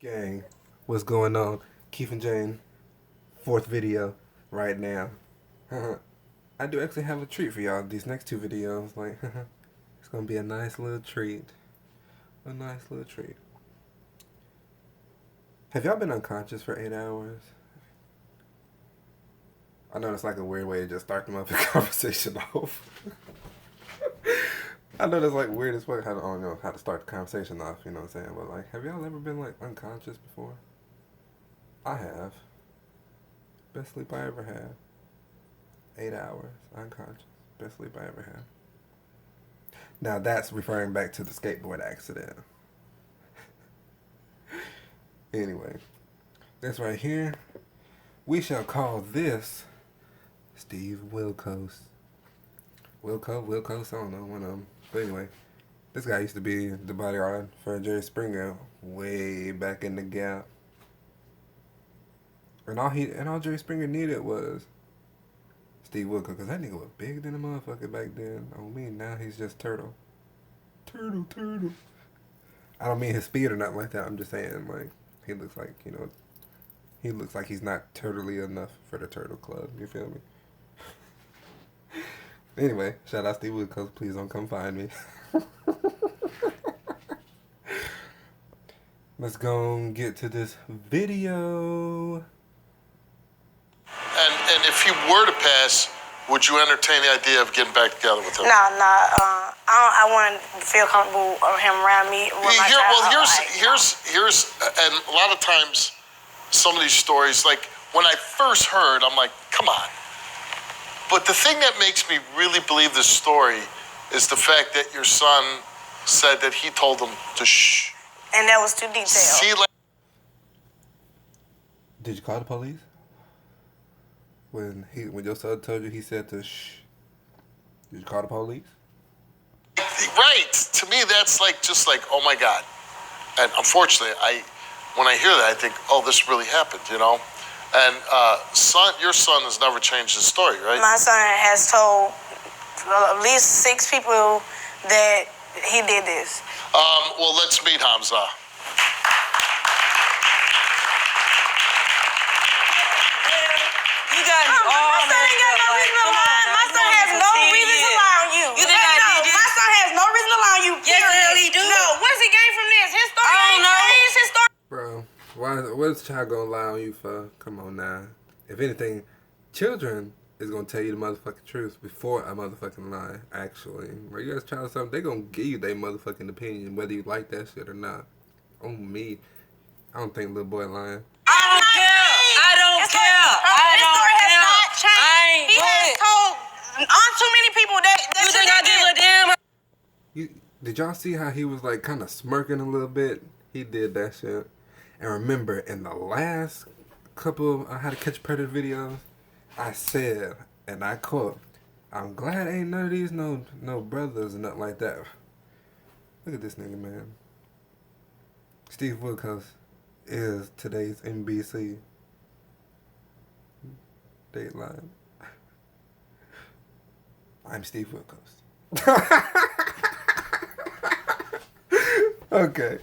Gang, what's going on? Keith and Jane, fourth video right now. I do actually have a treat for y'all. These next two videos, like, it's gonna be a nice little treat. A nice little treat. Have y'all been unconscious for 8 hours? I know it's like a weird way to just start the motherfucking conversation off. I know that's like weird as fuck. I don't know how to start the conversation off, you know what I'm saying? But like, have y'all ever been like unconscious before? I have. Best sleep I ever had. 8 hours unconscious. Best sleep I ever had. Now that's referring back to the skateboard accident. Anyway, this right here, we shall call this Steve Wilkos. Wilkos, I don't know, one of them. But anyway, this guy used to be the bodyguard for Jerry Springer way back in the Gap. And all Jerry Springer needed was Steve Wilkos, because that nigga was bigger than a motherfucker back then. On me, now he's just Turtle. Turtle. I don't mean his speed or nothing like that. I'm just saying, like, he looks like, you know, he looks like he's not turtly enough for the Turtle Club. You feel me? Anyway, shout out Steve Wilkos. Please don't come find me. Let's go and get to this video. And if he were to pass, would you entertain the idea of getting back together with him? I want to feel comfortable of him around me. Here's, and a lot of times, some of these stories, like when I first heard, I'm like, come on. But the thing that makes me really believe this story is the fact that your son said that he told him to shh. And that was too detailed. See, like, did you call the police? When your son told you he said to shh, did you call the police? Right. To me, that's like just like, oh my God. And unfortunately, when I hear that, I think, oh, this really happened, you know? And your son has never changed his story, right? My son has told at least 6 people that he did this. Well, let's meet Hamza. You got me all my son ain't got no reason to lie. My son has no reason to lie on you. You think I did this? My son has no reason to lie on you. Yes, the hell he do. No, what's he gained from this? His story ain't changed. His story. Bro, what's child gonna lie on you for? Come on now. If anything, children is gonna tell you the motherfucking truth before a motherfucking lie, actually. Where you ask child something, they gonna give you their motherfucking opinion, whether you like that shit or not. On me, I don't think little boy lying. I don't care. He has told on too many people that you think I give a damn. Did y'all see how he was like kind of smirking a little bit? He did that shit. And remember, in the last couple of How to Catch a Predator videos, I said, and I quote, "I'm glad ain't none of these no brothers or nothing like that." Look at this nigga, man. Steve Wilkos is today's NBC Dateline. I'm Steve Wilkos. Okay.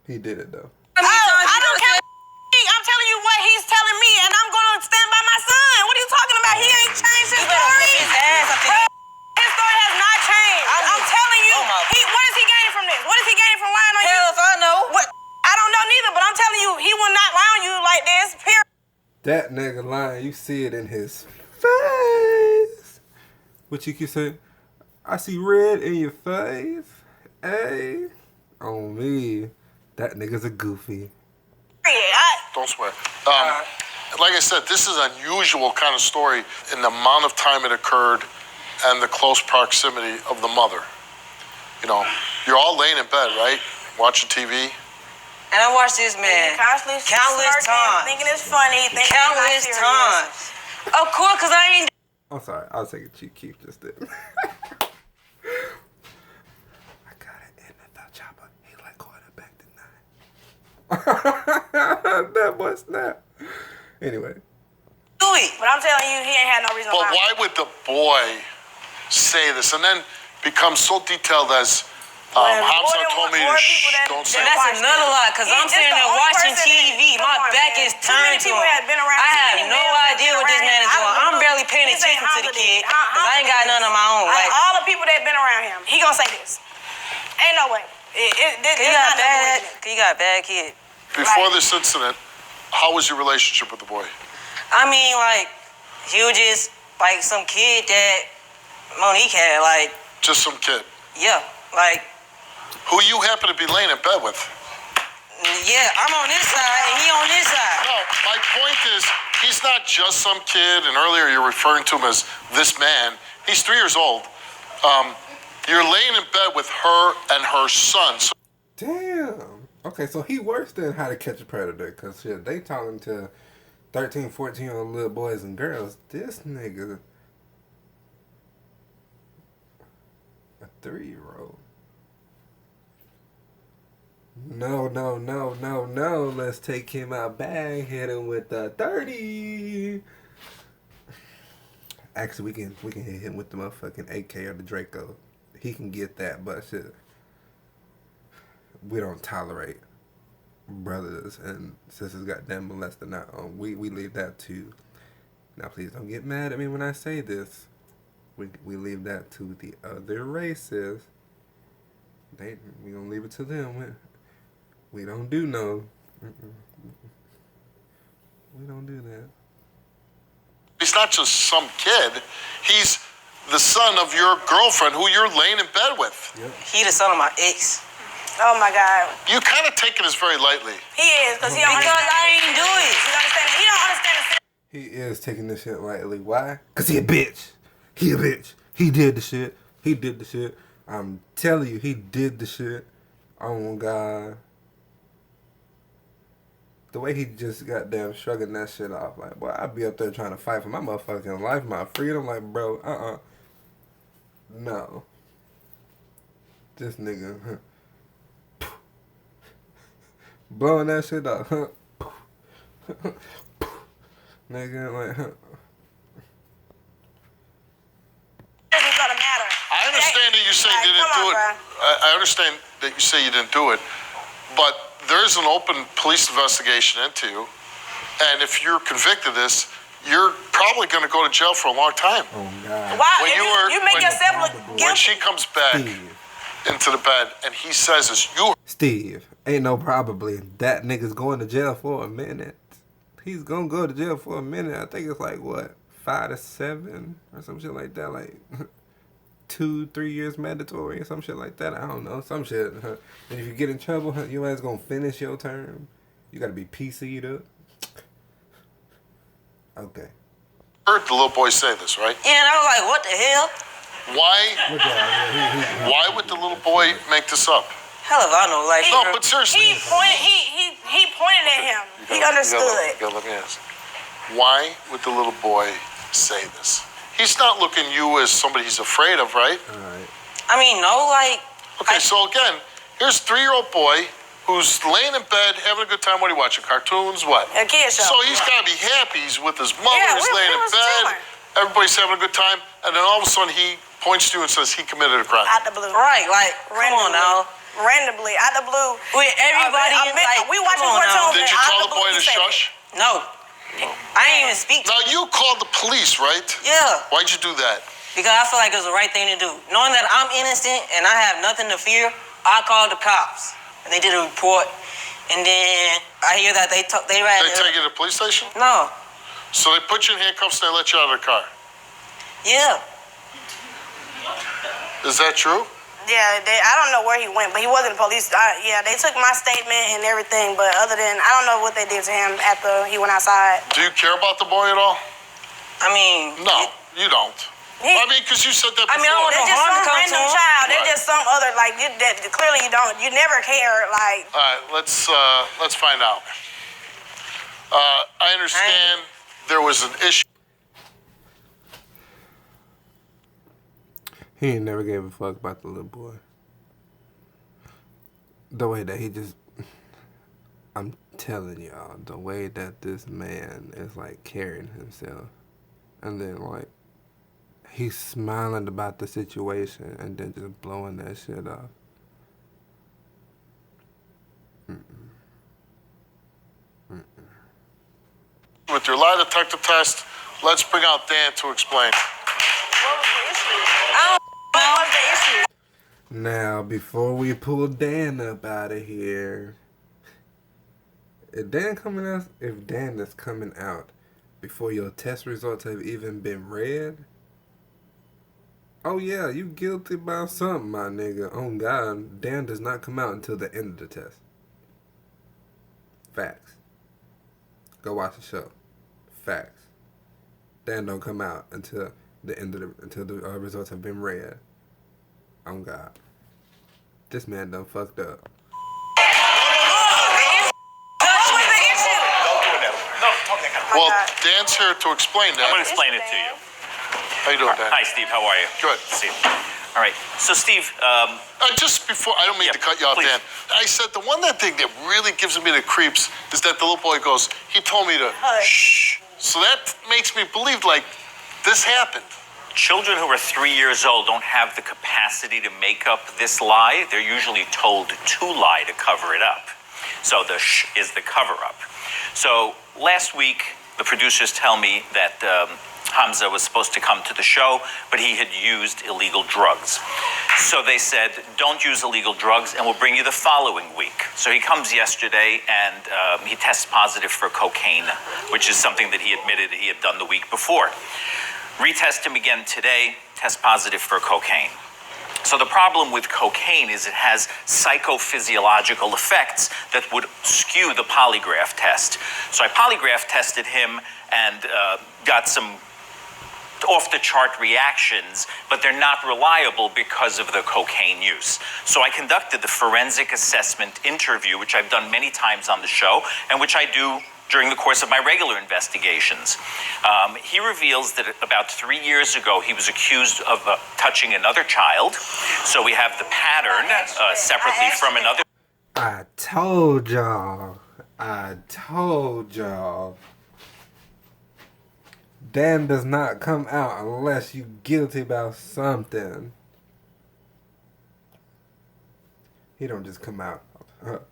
He did it though. I don't care. I'm telling you what he's telling me, and I'm going to stand by my son. What are you talking about? He ain't changed his story. His story has not changed. I'm telling you. What is he gaining from this? What is he gaining from lying on you? Hell if I know. I don't know neither, but I'm telling you, he will not lie on you like this. Period. That nigga lying, you see it in his face. What you keep saying? I see red in your face. Hey, on me. That nigga's a goofy. Don't swear. Like I said, this is an unusual kind of story in the amount of time it occurred and the close proximity of the mother. You know, you're all laying in bed, right? Watching TV. And I watched this man countless times. Thinking it's funny. Countless times. Of course, because I ain't. I'm sorry. I'll take a cheap Keith just did. I got an NFL chopper. He like quarterback tonight. That boy snap. Anyway. Do it. But I'm telling you, he ain't had no reason to lie. But why would the boy say this and then become so detailed as Hamza told me to don't say That's another lie, because I'm sitting there watching TV. My back is turned to him. I have no idea what this man is doing. I'm barely paying attention to the kid, because I ain't got none of my own. Like, all the people that been around him, he gonna say this. Ain't no way. He got a bad kid. Before this incident, how was your relationship with the boy? I mean, like, he was just like some kid that Monique had, like. Just some kid? Yeah, like. Who you happen to be laying in bed with? Yeah, I'm on this side and he on this side. No, my point is, he's not just some kid, and earlier you're referring to him as this man. He's 3 years old. You're laying in bed with her and her son. So Damn. Okay, so he worse than How to Catch a Predator, because shit, they talking to 13, 14-year-old little boys and girls. This nigga, a 3-year-old. No. Let's take him out back, hit him with the 30. Actually, we can hit him with the motherfucking AK or the Draco. He can get that, but shit. We don't tolerate brothers and sisters goddamn molesting our own. We leave that to. Now, please don't get mad at me when I say this. We leave that to the other races. We gonna leave it to them. We don't do no. We don't do that. he's not just some kid. He's the son of your girlfriend who you're laying in bed with. Yep. He the son of my ex. Oh my God. You kind of taking this very lightly. He is, because he don't Because understand. I ain't do it. He don't understand. He don't understand the He is taking this shit lightly. Why? Because he a bitch. He a bitch. He did the shit. He did the shit. I'm telling you, he did the shit. Oh my God. The way he just got damn shrugging that shit off. Like, boy, I'd be up there trying to fight for my motherfucking life, my freedom. Like, bro, no. This nigga, blowing that shit up, nigga, like, It's gonna matter. I understand that you say you didn't do it. I understand that you say you didn't do it, but there's an open police investigation into you, and if you're convicted of this, you're probably going to go to jail for a long time. oh God. Why? You make yourself look When guilty. she comes back Steve. into the bed and he says this, you Steve, ain't no probably. That nigga's going to jail for a minute. He's gonna go to jail for a minute. I think it's like, what, 5 to 7 or some shit like that. Like 2-3 years mandatory or some shit like that. I don't know. Some shit. And if you get in trouble, your ass gonna finish your term. You gotta be PC'd up. Okay. heard the little boy say this, right? Yeah, and I was like, what the hell? Why? Look at him. Why would the little boy make this up? Hell if I know, like, No, but seriously. He pointed at him. He understood. You gotta let me ask. Why would the little boy say this? He's not looking at you as somebody he's afraid of, right? All right. I mean, no, like, Okay, so again, here's a 3-year-old boy who's laying in bed having a good time. What are you watching? Cartoons? What? A kid show. So he's got to be happy. He's with his mother. Yeah, he's we laying in was bed. chilling. Everybody's having a good time. And then all of a sudden he points to you and says he committed a crime. Out the blue. right, like, come on now. Randomly, out the blue. With everybody, like, we watching come on now. cartoons. Did you out tell the boy blue, to he said shush? No. I ain't even speak to Now you called the police, right? Yeah, Why'd you do that? because I feel like it was the right thing to do. Knowing that I'm innocent and I have nothing to fear, I called the cops. And they did a report. And then I hear that they ran. They take you to the police station? No. So they put you in handcuffs and they let you out of the car. Yeah. Is that true? Yeah, I don't know where he went, but he wasn't police. Yeah, they took my statement and everything, but other than, I don't know what they did to him after he went outside. Do you care about the boy at all? I mean. No, you don't. I mean, because you said that before. I mean, I don't They're know just harm some to come to random him. child. They're Right. just some other, like, clearly you don't. You never care, like. All right, let's find out. I understand there was an issue. He ain't never gave a fuck about the little boy. The way that he just, I'm telling y'all, the way that this man is like carrying himself, and then like he's smiling about the situation and then just blowing that shit off. with your lie detector test. Let's bring out Dan to explain. What was the issue? What was the issue? Now, before we pull Dan up out of here, if Dan is coming out before your test results have even been read, oh yeah, you guilty about something, my nigga. Oh God, Dan does not come out until the end of the test. Facts. Go watch the show. Facts. Dan don't come out until the end of until the results have been read. Oh God, this man done fucked up. Well, Dan's here to explain that. I'm going to explain it to you. How you doing, Dan? Hi, Steve. How are you? Good. Steve. All right. So, Steve. Just before, I don't mean to cut you off, please. Dan. I said the thing that really gives me the creeps is that the little boy goes, he told me to shh. So that makes me believe, like, this happened. Children who are 3 years old don't have the capacity to make up this lie. They're usually told to lie to cover it up. So the shh is the cover-up. So last week, the producers tell me that Hamza was supposed to come to the show, but he had used illegal drugs. So they said, don't use illegal drugs, and we'll bring you the following week. So he comes yesterday, and he tests positive for cocaine, which is something that he admitted he had done the week before. Retest him again today, test positive for cocaine. So the problem with cocaine is it has psychophysiological effects that would skew the polygraph test. So I polygraph tested him and got some off-the-chart reactions, but they're not reliable because of the cocaine use. So I conducted the forensic assessment interview, which I've done many times on the show, and which I do during the course of my regular investigations. He reveals that about 3 years ago, he was accused of touching another child. So we have the pattern separately from another. I told y'all. Dan does not come out unless you guilty about something. He don't just come out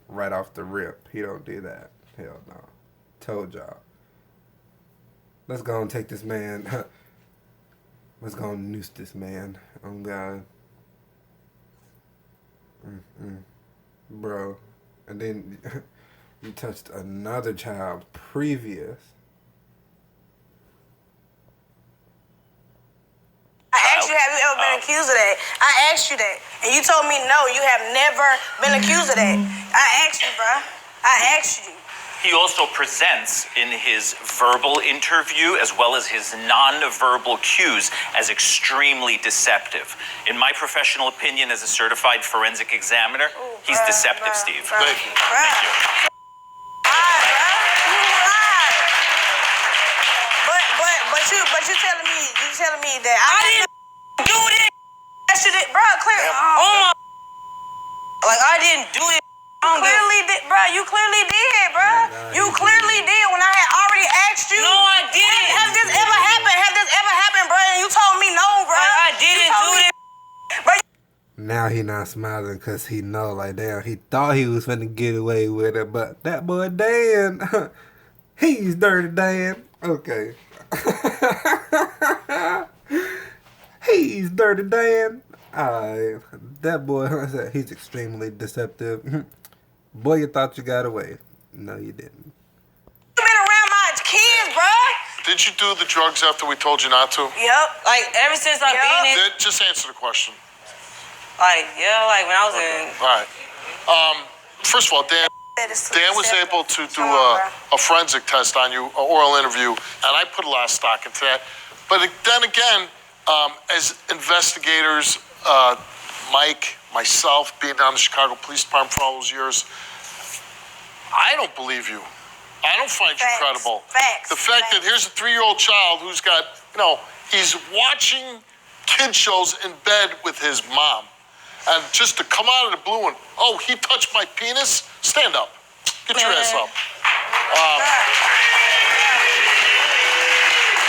right off the rip. He don't do that. Hell no. Told y'all. Let's go and take this man. Let's go and noose this man. Oh God. Bro. And then you touched another child previous. I asked you, have you ever been accused of that? I asked you that. And you told me no, you have never been accused of that. I asked you, bro. I asked you. He also presents in his verbal interview as well as his non-verbal cues as extremely deceptive. In my professional opinion as a certified forensic examiner, he's deceptive, Steve. Thank you. Thank you. But you telling me that I didn't do this. That shit, bro. Clear. Oh my. Like I didn't do it. Clearly did, bro. You clearly did, bro. You clearly did when I had already asked you. No, I didn't. Has this ever happened? Has this ever happened, bro? And you told me no, bro. I didn't do it. Bro. Now he not smiling because he know, like, damn, he thought he was finna get away with it, but that boy Dan, he's dirty Dan. Okay. He's dirty Dan. That boy, he's extremely deceptive. Boy, you thought you got away. No, you didn't. You been around my kids, bro. Did you do the drugs after we told you not to? Yep. Like ever since I've been in, Just answer the question. like when I was in. All right. First of all, Dan was able to do a forensic test on you, an oral interview, and I put a lot of stock into that. But then again, as investigators, Mike, myself, being down the Chicago Police Department for all those years, I don't believe you. I don't find you credible. The fact that here's a 3-year-old child who's got, he's watching kid shows in bed with his mom. And just to come out of the blue and, oh, he touched my penis? Stand up. Get your ass up.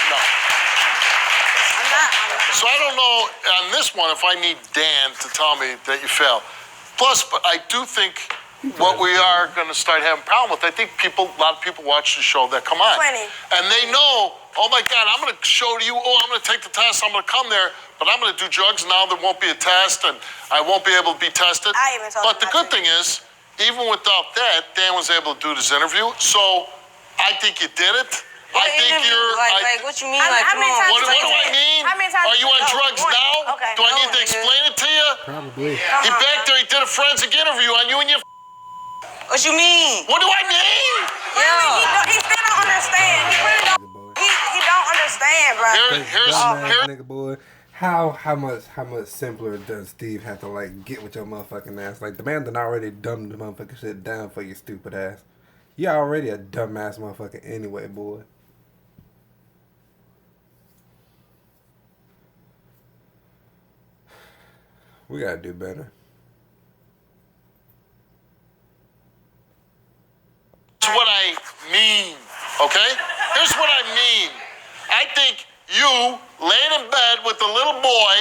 No. So I don't know on this one if I need Dan to tell me that you failed. Plus, but I do think what we are going to start having a problem with. I think a lot of people watch the show that come on. Plenty. And they know, oh my God, I'm going to show you, I'm going to take the test, I'm going to come there, but I'm going to do drugs. Now there won't be a test, and I won't be able to be tested. But the good thing is, even without that, Dan was able to do this interview. So I think you did it. I think you're... Like, what you mean? Like, come on. What do I mean? Are you on drugs now? Okay. Do I need to explain it to you? Probably. He back there, he did a forensic interview on you and your... What you mean? What do I mean? He still don't understand. He really don't. He don't understand, bro. Dumbass nigga boy. How much simpler does Steve have to like get with your motherfucking ass? Like the man done already dumbed the motherfucking shit down for your stupid ass. You already a dumbass motherfucker anyway, boy. We gotta do better. Here's what I mean, okay? Here's what I mean. I think you laid in bed with the little boy,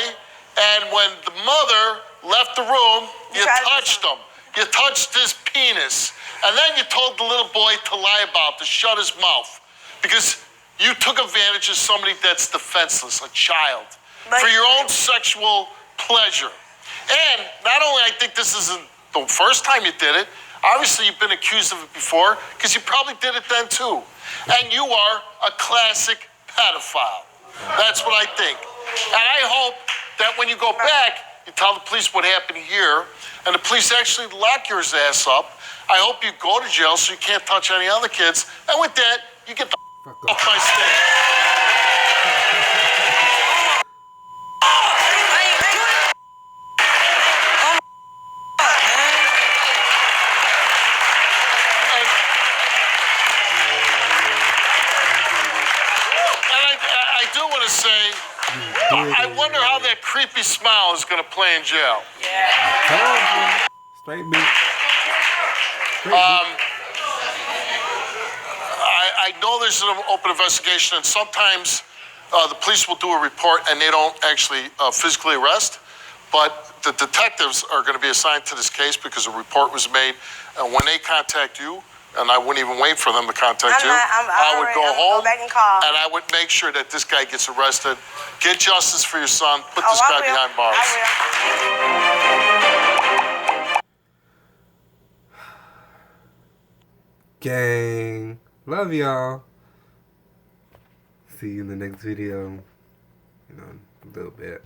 and when the mother left the room, you touched him. You touched his penis. And then you told the little boy to lie about, to shut his mouth. Because you took advantage of somebody that's defenseless, a child, for your own sexual pleasure. And not only I think this isn't the first time you did it, obviously you've been accused of it before, because you probably did it then too. And you are a classic pedophile. That's what I think. And I hope that when you go back, you tell the police what happened here, and the police actually lock your ass up. I hope you go to jail so you can't touch any other kids. And with that, you get the off my stage. I do want to say, I wonder how that creepy smile is going to play in jail. Yeah. Straight beat. I know there's an open investigation, and sometimes the police will do a report and they don't actually physically arrest, but the detectives are going to be assigned to this case because a report was made, and when they contact you, and I wouldn't even wait for them to contact you. I would go home and I would make sure that this guy gets arrested. Get justice for your son. Put this guy behind bars. Gang. Love y'all. See you in the next video. You know, a little bit.